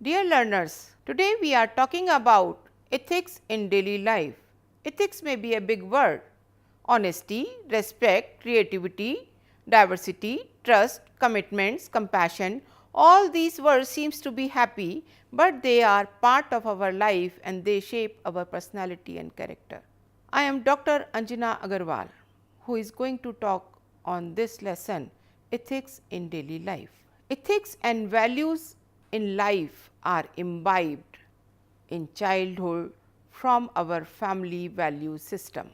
Dear learners, today we are talking about ethics in daily life. Ethics may be a big word. Honesty, respect, creativity, diversity, trust, commitments, compassion, all these words seems to be happy, but they are part of our life and they shape our personality and character. I am Dr. Anjana Agarwal, who is going to talk on this lesson, ethics in daily life. Ethics and values in life are imbibed in childhood from our family value system.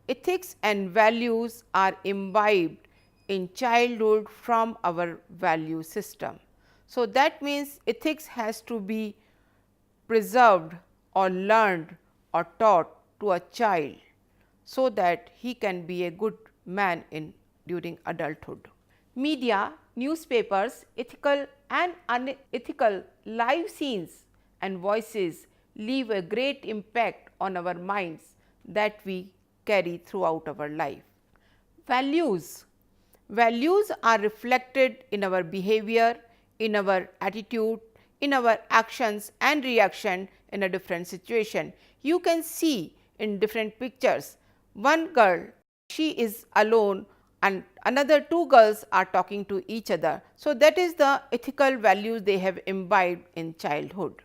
Ethics and values are imbibed in childhood from our value system. So, that means ethics has to be preserved or learned or taught to a child, so that he can be a good man in during adulthood. Media, newspapers, ethical and unethical live scenes and voices leave a great impact on our minds that we carry throughout our life. Values. Values are reflected in our behavior, in our attitude, in our actions and reaction in a different situation. You can see in different pictures, one girl, she is alone and another two girls are talking to each other. So, that is the ethical values they have imbibed in childhood.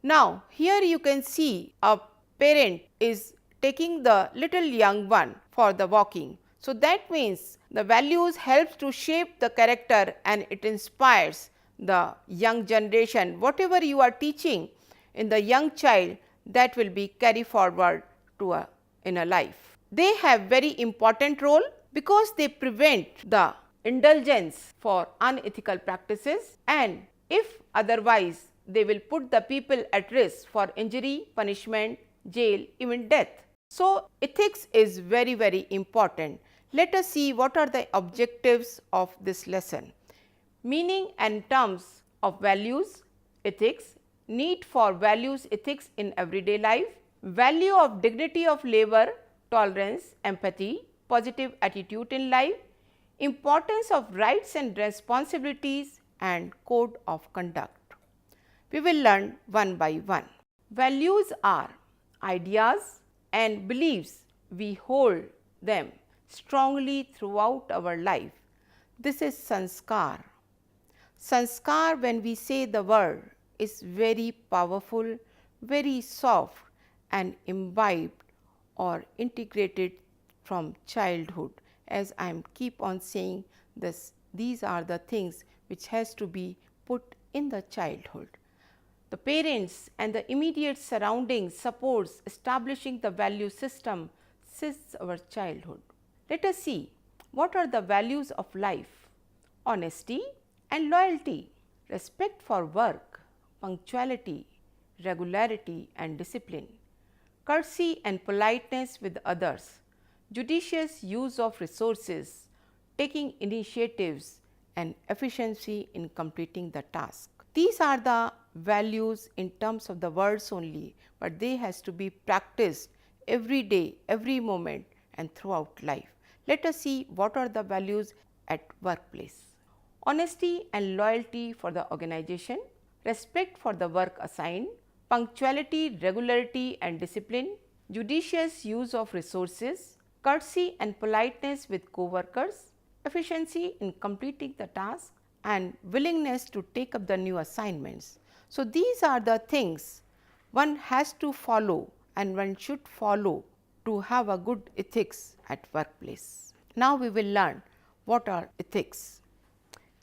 Now, here you can see a parent is taking the little young one for the walking. So, that means the values helps to shape the character and it inspires the young generation. Whatever you are teaching in the young child, that will be carry forward to in a life. They have very important role because they prevent the indulgence for unethical practices, and if otherwise they will put the people at risk for injury, punishment, jail, even death. So, ethics is very important. Let us see what are the objectives of this lesson. Meaning and terms of values, ethics, need for values ethics in everyday life, value of dignity of labor, tolerance, empathy, positive attitude in life, importance of rights and responsibilities and code of conduct. We will learn one by one. Values are ideas and beliefs. We hold them strongly throughout our life. This is sanskar. Sanskar, when we say the word, is very powerful, very soft and imbibed or integrated from childhood. As I am keep on saying this, these are the things which has to be put in the childhood. The parents and the immediate surroundings supports establishing the value system since our childhood. Let us see what are the values of life: honesty and loyalty, respect for work, punctuality, regularity and discipline, courtesy and politeness with others, judicious use of resources, taking initiatives and efficiency in completing the task. These are the values in terms of the words only, but they has to be practiced every day, every moment and throughout life. Let us see what are the values at workplace. Honesty and loyalty for the organization, respect for the work assigned, punctuality, regularity and discipline, judicious use of resources, courtesy and politeness with co-workers, efficiency in completing the task and willingness to take up the new assignments. So, these are the things one has to follow and one should follow to have a good ethics at workplace. Now, we will learn what are ethics.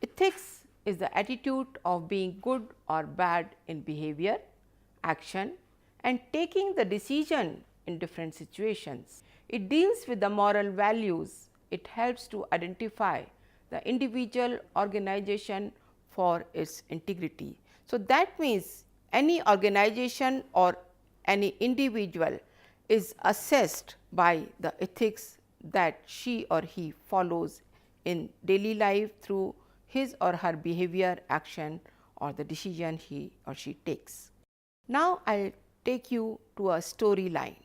Ethics is the attitude of being good or bad in behavior, action and taking the decision in different situations. It deals with the moral values. It helps to identify the individual organization for its integrity. So, that means any organization or any individual is assessed by the ethics that she or he follows in daily life through his or her behavior, action or the decision he or she takes. Now, I will take you to a storyline.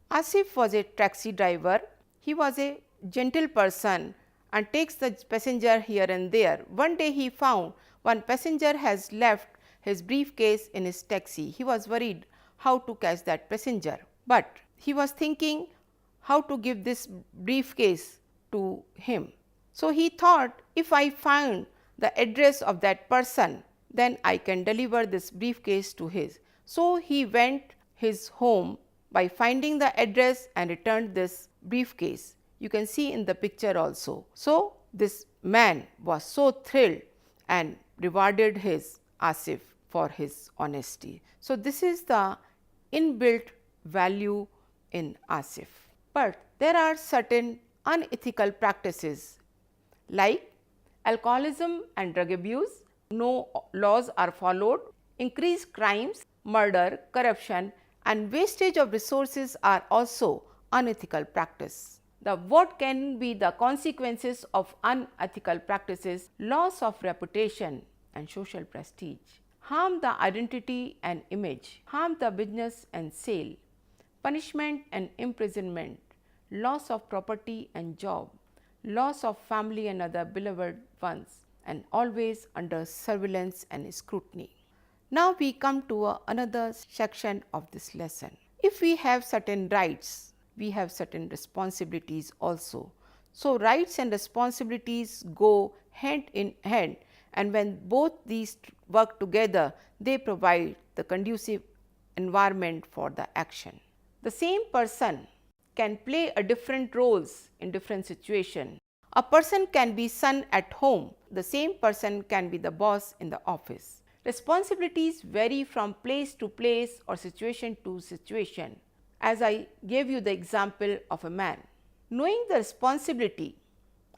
Asif was a taxi driver. He was a gentle person and takes the passenger here and there. One day he found one passenger has left his briefcase in his taxi. He was worried how to catch that passenger, but he was thinking how to give this briefcase to him. So he thought, if I find the address of that person, then I can deliver this briefcase to his. So he went his home by finding the address and returned this briefcase. You can see in the picture also. So this man was so thrilled and rewarded his Asif for his honesty. So this is the inbuilt value in Asif. But there are certain unethical practices like alcoholism and drug abuse. No laws are followed. Increased crimes, murder, corruption and wastage of resources are also unethical practice. What can be the consequences of unethical practices? Loss of reputation and social prestige, harm the identity and image, harm the business and sale, punishment and imprisonment, loss of property and job, loss of family and other beloved ones, and always under surveillance and scrutiny. Now we come to another section of this lesson. If we have certain rights, we have certain responsibilities also. So rights and responsibilities go hand in hand, and when both these work together, they provide the conducive environment for the action. The same person can play a different roles in different situations. A person can be son at home, the same person can be the boss in the office. Responsibilities vary from place to place or situation to situation. As I gave you the example of a man, knowing the responsibility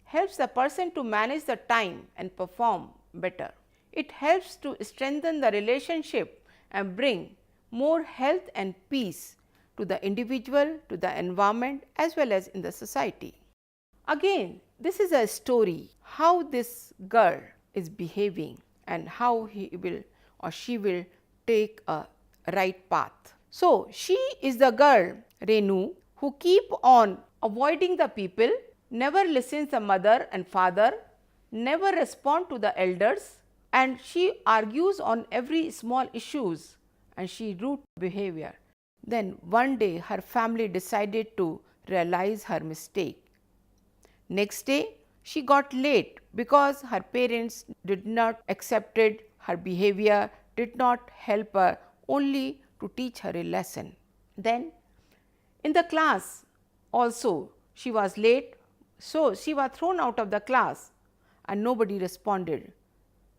helps the person to manage the time and perform better. It helps to strengthen the relationship and bring more health and peace to the individual, to the environment as well as in the society. Again, this is a story how this girl is behaving and how he will or she will take a right path. So, she is the girl Renu who keep on avoiding the people, never listens the mother and father, never respond to the elders, and she argues on every small issues and she rude behavior. Then one day her family decided to realize her mistake. Next day she got late because her parents did not accepted her behavior, did not help her, only to teach her a lesson. Then in the class also she was late, so she was thrown out of the class and nobody responded.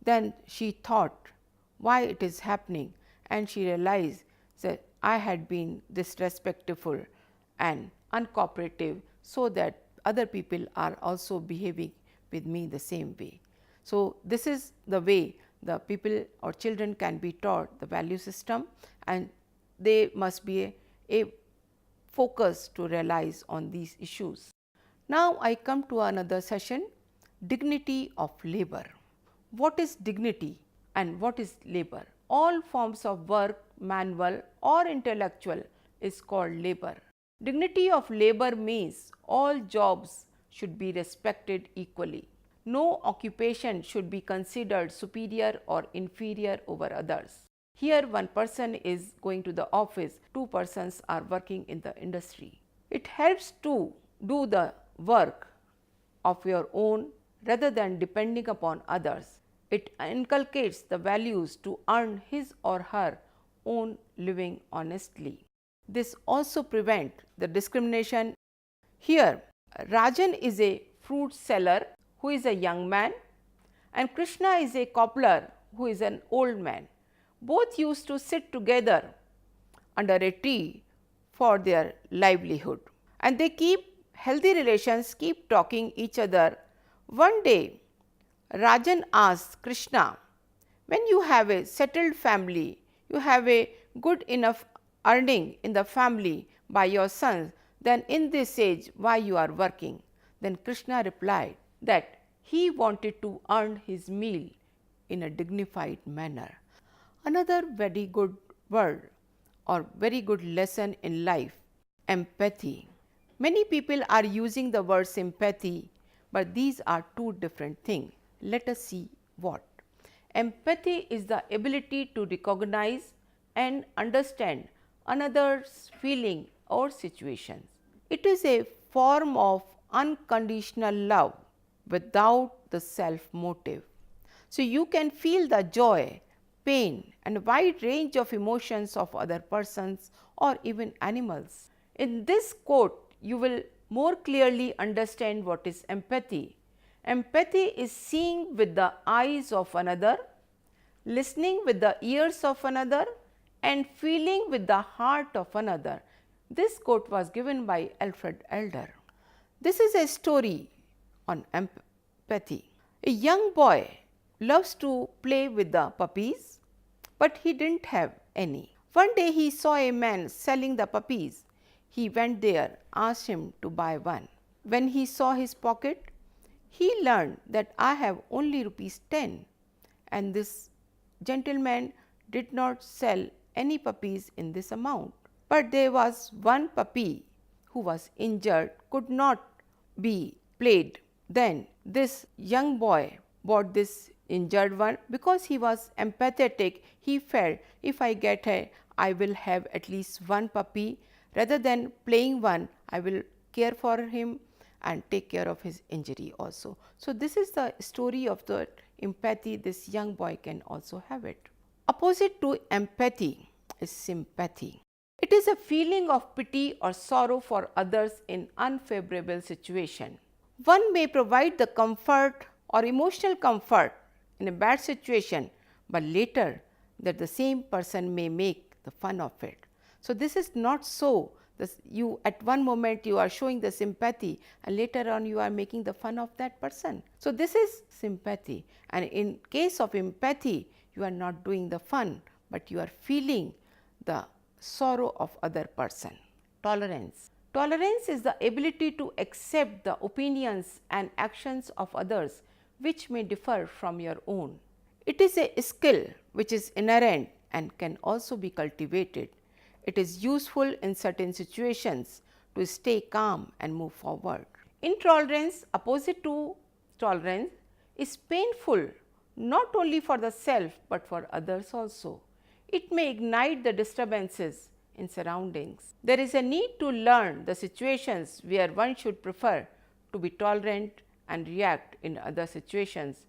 Then she thought why it is happening, and she realized that I had been disrespectful and uncooperative, so that other people are also behaving with me the same way. So this is the way the people or children can be taught the value system, and they must be a focus to realize on these issues. Now I come to another session, dignity of labor. What is dignity and what is labor? All forms of work, manual or intellectual, is called labor. Dignity of labor means all jobs should be respected equally. No occupation should be considered superior or inferior over others. Here one person is going to the office, two persons are working in the industry. It helps to do the work of your own rather than depending upon others. It inculcates the values to earn his or her own living honestly. This also prevents the discrimination. Here Rajan is a fruit seller who is a young man, and Krishna is a cobbler who is an old man. Both used to sit together under a tree for their livelihood, and they keep healthy relations, keep talking each other. One day Rajan asked Krishna, when you have a settled family, you have a good enough earning in the family by your sons, then in this age why you are working? Then Krishna replied that he wanted to earn his meal in a dignified manner. Another very good word or very good lesson in life, empathy. Many people are using the word sympathy, but these are two different things. Let us see what. Empathy is the ability to recognize and understand another's feeling or situations. It is a form of unconditional love without the self motive. So, you can feel the joy, pain and wide range of emotions of other persons or even animals. In this quote, you will more clearly understand what is empathy. Empathy is seeing with the eyes of another, listening with the ears of another and feeling with the heart of another. This quote was given by Alfred Elder. This is a story on empathy. A young boy loves to play with the puppies, but he didn't have any. One day he saw a man selling the puppies. He went there, asked him to buy one. When he saw his pocket, he learned that I have only rupees 10, and this gentleman did not sell any puppies in this amount. But there was one puppy who was injured, could not be played. Then this young boy bought this injured one because he was empathetic. He felt, if I get a, I will have at least one puppy. Rather than playing one, I will care for him and take care of his injury also. So, this is the story of the empathy. This young boy can also have it. Opposite to empathy is sympathy. It is a feeling of pity or sorrow for others in unfavorable situation. One may provide the comfort or emotional comfort in a bad situation, but later that the same person may make the fun of it. So, this is not so. You at one moment you are showing the sympathy and later on you are making the fun of that person. So, this is sympathy, and in case of empathy you are not doing the fun, but you are feeling the sorrow of other person. Tolerance. Tolerance is the ability to accept the opinions and actions of others which may differ from your own. It is a skill which is inherent and can also be cultivated. It is useful in certain situations to stay calm and move forward. Intolerance, opposite to tolerance, is painful not only for the self but for others also. It may ignite the disturbances in surroundings. There is a need to learn the situations where one should prefer to be tolerant and react in other situations.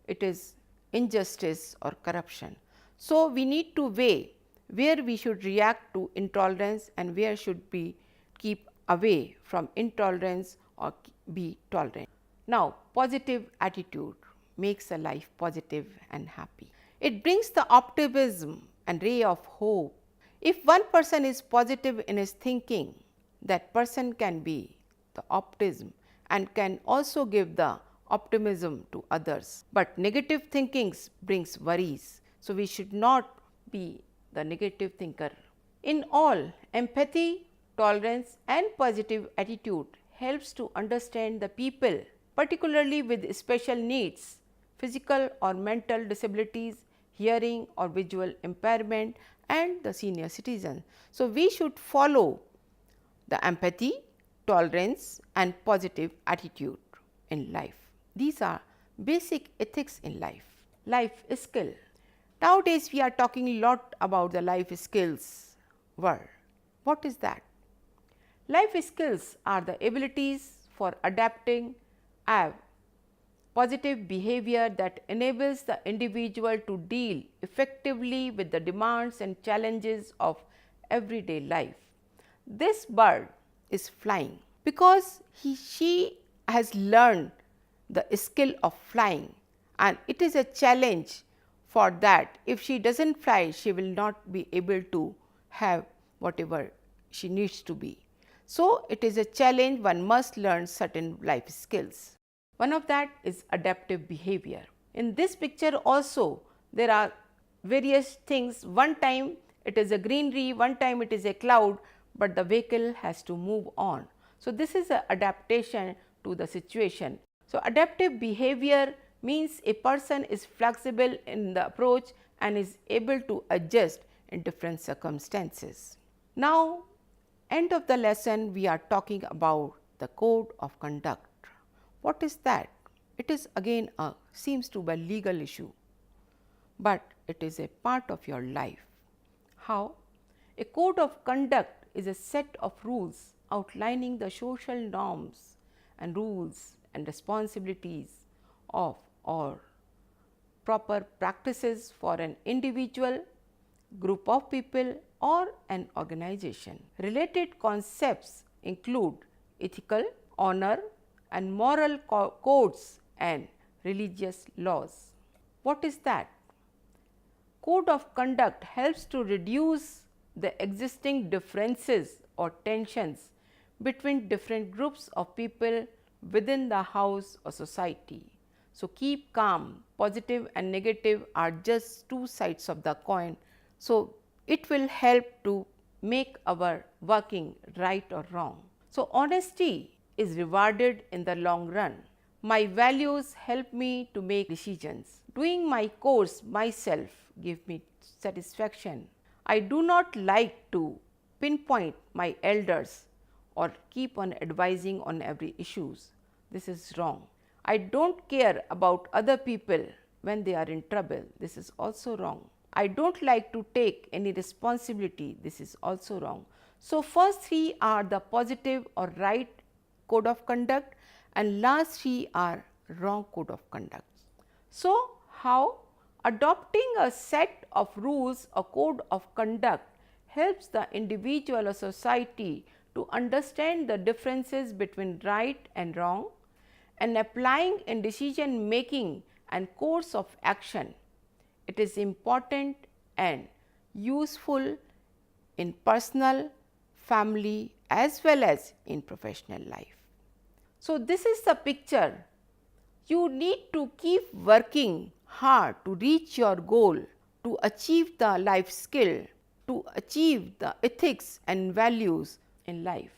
It is injustice or corruption. So, we need to weigh where we should react to intolerance and where should we keep away from intolerance or be tolerant. Now, positive attitude makes a life positive and happy. It brings the optimism and ray of hope. If one person is positive in his thinking, that person can be the optimism and can also give the optimism to others. But negative thinkings brings worries. So, we should not be the negative thinker. In all, empathy, tolerance and positive attitude helps to understand the people, particularly with special needs, physical or mental disabilities, hearing or visual impairment and the senior citizen. So, we should follow the empathy, tolerance and positive attitude in life. These are basic ethics in life. Life skill. Nowadays, we are talking a lot about the life skills world. What is that? Life skills are the abilities for adapting a positive behavior that enables the individual to deal effectively with the demands and challenges of everyday life. This bird is flying because she has learned the skill of flying, and it is a challenge for that. If she does not fly, she will not be able to have whatever she needs to be. So, it is a challenge, one must learn certain life skills. One of that is adaptive behavior. In this picture also there are various things. One time it is a greenery, one time it is a cloud, but the vehicle has to move on. So, this is an adaptation to the situation. So, adaptive behavior means a person is flexible in the approach and is able to adjust in different circumstances. Now, end of the lesson, we are talking about the code of conduct. What is that? It is again seems to be a legal issue. but it is a part of your life. How? A code of conduct is a set of rules outlining the social norms and rules and responsibilities of or proper practices for an individual, group of people or an organization. Related concepts include ethical, honor and moral codes and religious laws. What is that? Code of conduct helps to reduce the existing differences or tensions between different groups of people within the house or society. So, keep calm, positive and negative are just two sides of the coin. So, it will help to make our working right or wrong. So, honesty is rewarded in the long run. My values help me to make decisions. Doing my course myself give me satisfaction. I do not like to pinpoint my elders or keep on advising on every issues. This is wrong. I don't care about other people when they are in trouble. This is also wrong. I don't like to take any responsibility. This is also wrong. So, first three are the positive or right code of conduct and last three are wrong code of conduct. So, how? Adopting a set of rules or code of conduct helps the individual or society to understand the differences between right and wrong and applying in decision making and course of action. It is important and useful in personal, family as well as in professional life. So, this is the picture. You need to keep working hard to reach your goal, to achieve the life skill, to achieve the ethics and values in life.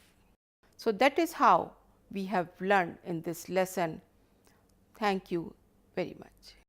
So, that is how we have learned in this lesson. Thank you very much.